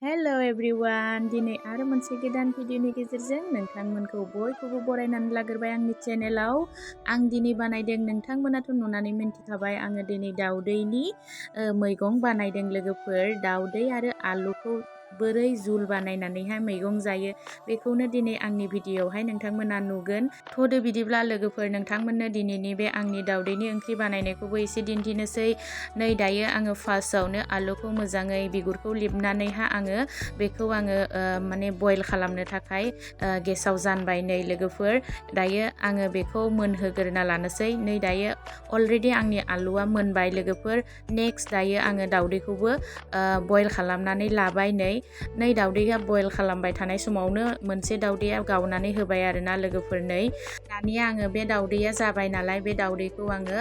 Hello everyone दिनै आरो मोनसे गोदान भिडिअनि गेजेरजों नोंथांमोनखौ बयखौबो बरायनानै लाग्रोबाय आंनि चेनेलाव। आं दिनै बानायदों, नोंथांमोनाथ' नुनानै मिन्थिखाबाय, आङो दिनै दाउदैनि मैगं बानायदों लोगोफोर। दाउदै आरो आलुखौ बोरै जुल बानायनानैहाय मैगं जायो बेखौनो दिनै आंनि भिडिअआवहाय नोंथांमोना नुगोन। थ'दो बिदिब्ला लोगोफोर, नोंथांमोननो दिनैनि बे आंनि दाउदैनि ओंख्रि बानायनायखौबो एसे दिन्थिनोसै। नै दायो आङो फार्स्टआवनो आलुखौ मोजाङै बिगुरखौ लेबनानैहा आङो बेखौ माने बयल खालामनो थाखाय गेसाव जानबाय। नै लोगोफोर, दायो आङो बेखौ मोनहोग्रोना लानोसै। नै दायो अलरेडि आंनि आलुआ मोनबाय लोगोफोर। नेक्स्ट दायो आङो दाउदैखौबो बयल खालामनानै लाबाय। नै दाउदैया बयल खालामबाय थानाय समावनो मोनसे दाउदैया गावनानै होबाय आरोना लोगोफोर। नै दानिया आङो बे दाउदैया जाबाय नालाय, बे दाउदैखौ आङो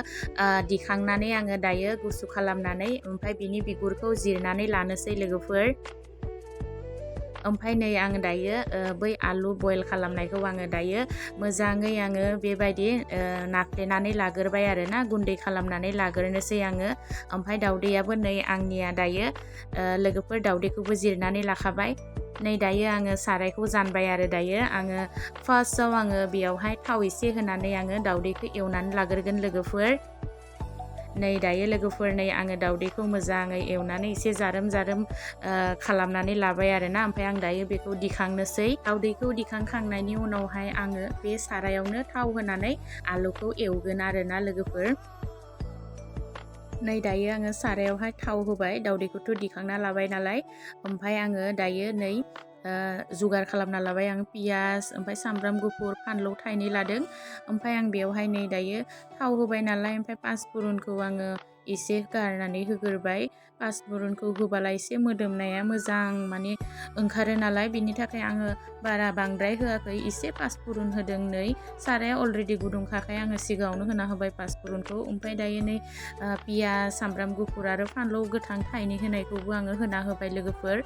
दिखांनानै आङो दायो गुसु खालामनानै ओमफ्राय बिनि बिगुरखौ जिरनानै लानोसै लोगोफोर। ओमफ्राय नै आङो दायो बै आलु बयल खालामनायखौ आङो दायो मोजाङै आङो बेबायदि नाफ्लेनानै लाग्रोबाय आरोना, गुन्दै खालामनानै लाग्रोनोसै आङो। ओमफ्राय दाउदैयाबो नै आंनिया दायो लोगोफोर दाउदैखौबो जिरनानै लाखाबाय। नै दायो आङो सारायखौ जानबाय आरो दायो आङो फार्स्टआव आङो बेयावहाय थाव एसे होनानै आङो दाउदैखौ एवनानै लाग्रोगोन लोगोफोर। नै दायो लोगोफोर, नै आङो दाउदैखौ मोजाङै एवनानै एसे जारोम खालामनानै लाबाय आरोना। ओमफ्राय आं दायो बेखौ दिखांनोसै। दाउदैखौ दिखांखांनायनि उनावहाय आङो बे सारायावनो थाव होनानै आलुखौ एवगोन आरोना लोगोफोर। नै दायो आङो सारायावहाय थाव होबाय, दाउदैखौथ' दिखांना लाबाय नालाय। ओमफ्राय आङो दायो नै जुगार खालामना लाबाय आं पियास, ओमफ्राय सामब्राम गुफुर, फानलौ थाइनै लादों। ओमफ्राय आं बेवहाय नै दायो थाव होबाय नालाय, ओमफ्राय पासफुरनखौ आङो एसे गारनानै होग्रोबाय। पासफुरनखौ होबाला एसे मोदोमनाया मोजां माने ओंखारो नालाय, बिनि थाखाय आङो बारा बांद्राय होआखै, एसे पासफुरन होदों। नै साराया अलरेडि गुदुंखाखाय आङो सिगाङावनो होना होबाय पासफुरनखौ। ओमफ्राय दायो नै पियास, सामब्राम गुफुर आरो फानलौ गोथां थाइनै होनायखौबो आङो होना होबाय लोगोफोर।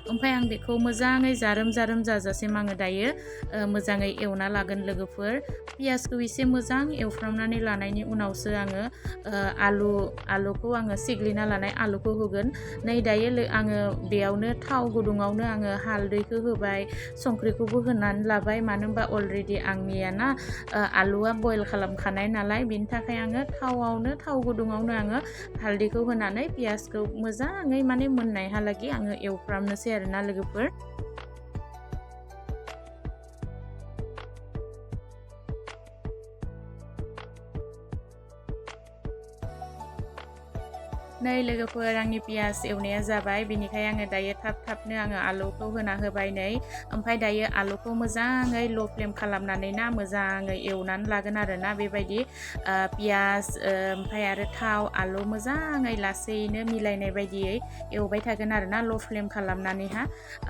ओमफ्राय आं बेखौ मोजाङै जारोम जाजासिम आङो दायो मोजाङै एवना लागोन लोगोफोर। पियासखौ एसे मोजां एवफ्रामनानै लानायनि उनावसो आङो आलुखौ आङो सिग्लिना लानाय आलुखौ होगोन। नै दायो आङो बेयावनो थाव गुदुङावनो आङो हालदैखौ होबाय, संख्रिखौबो होनानै लाबाय। मानो होनबा अलरेडि आंनिया ना आलुआ बयल खालामखानाय नालाय, बिनि थाखाय आङो थाव गुदुङावनो आङो हालदैखौ होनानै पियासखौ मोजाङै माने मोननायहालागै आङो एवफ्रामनोसै आरोना लोगोफोर। नै लोगोफोर, आंनि पियास एवनाया जाबाय, बेनिखाय आङो दायो थाबनो आङो आलुखौ होना होबाय। नै ओमफ्राय दायो आलुखौ मोजाङै ल' फ्लेम खालामनानै ना मोजाङै एवनानै लागोन आरोना बेबायदि पियास ओमफ्राय आरो थाव आलु मोजाङै लासैनो मिलायनाय बायदियै एवबाय थागोन आरोना ल' फ्लेम खालामनानैहा।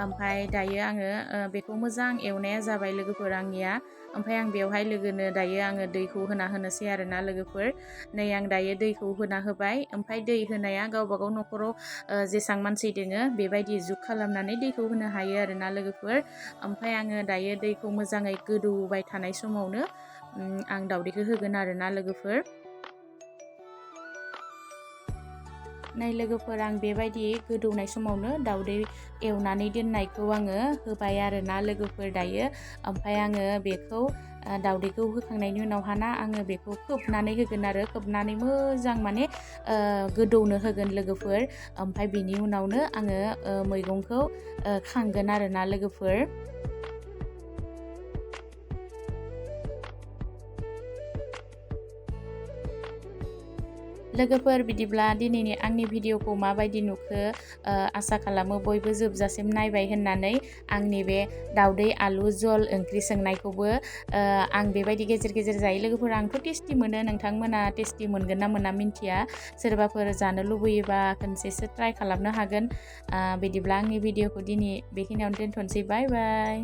ओमफ्राय दायो आङो बेखौ मोजां एवनाया जाबाय लोगोफोर आंनिया। ओमफ्राय आं बेवहाय लोगोनो दायो आङो दैखौ होना होनोसै आरोना लोगोफोर। नै आं दायो दैखौ होना होबाय। ओमफ्राय दै होनाया गावबागाव न'खराव जेसां मानसि दोङो बेबायदि जुग खालामनानै दैखौ होनो हायो आरोना लोगोफोर। ओमफ्राय आङो दायो दैखौ मोजाङै गोदौबाय थानाय समावनो आं दाउदैखौ होगोन आरोना लोगोफोर। नै लोगोफोर, आं बेबायदि गोदौनाय समावनो दाउदै एवनानै दोननायखौ आङो होबाय आरोना लोगोफोर दायो। ओमफ्राय आङो बेखौ दाउदैखौ होखांनायनि उनावहाना आङो बेखौ खोबनानै होगोन आरो खोबनानै मोजां माने गोदौनो होगोन लोगोफोर। ओमफ्राय बिनि उनावनो आङो मैगंखौ खांगोन आरोना लोगोफोर। लोगोफोर बिदिब्ला दिनैनि आंनि भिडिअखौ माबायदि नुखो आसा खालामो बयबो जोबजासिम नायबाय होननानै। आंनि बे दाउदै आलु जल ओंख्रि संनायखौबो आं बेबायदि गेजेर गेजेर जायो लोगोफोर। आंथ' टेस्टि मोनो, नोंथांमोना टेस्टि मोनगोन ना मोना मिन्थिया। सोरबाफोर जानो लुबैयोबा खनसेसो ट्राइ खालामनो हागोन। बिदिब्ला आंनि भिडिअखौ दिनै बेखिनियावनो दोनथ'नोसै। बाय बाय।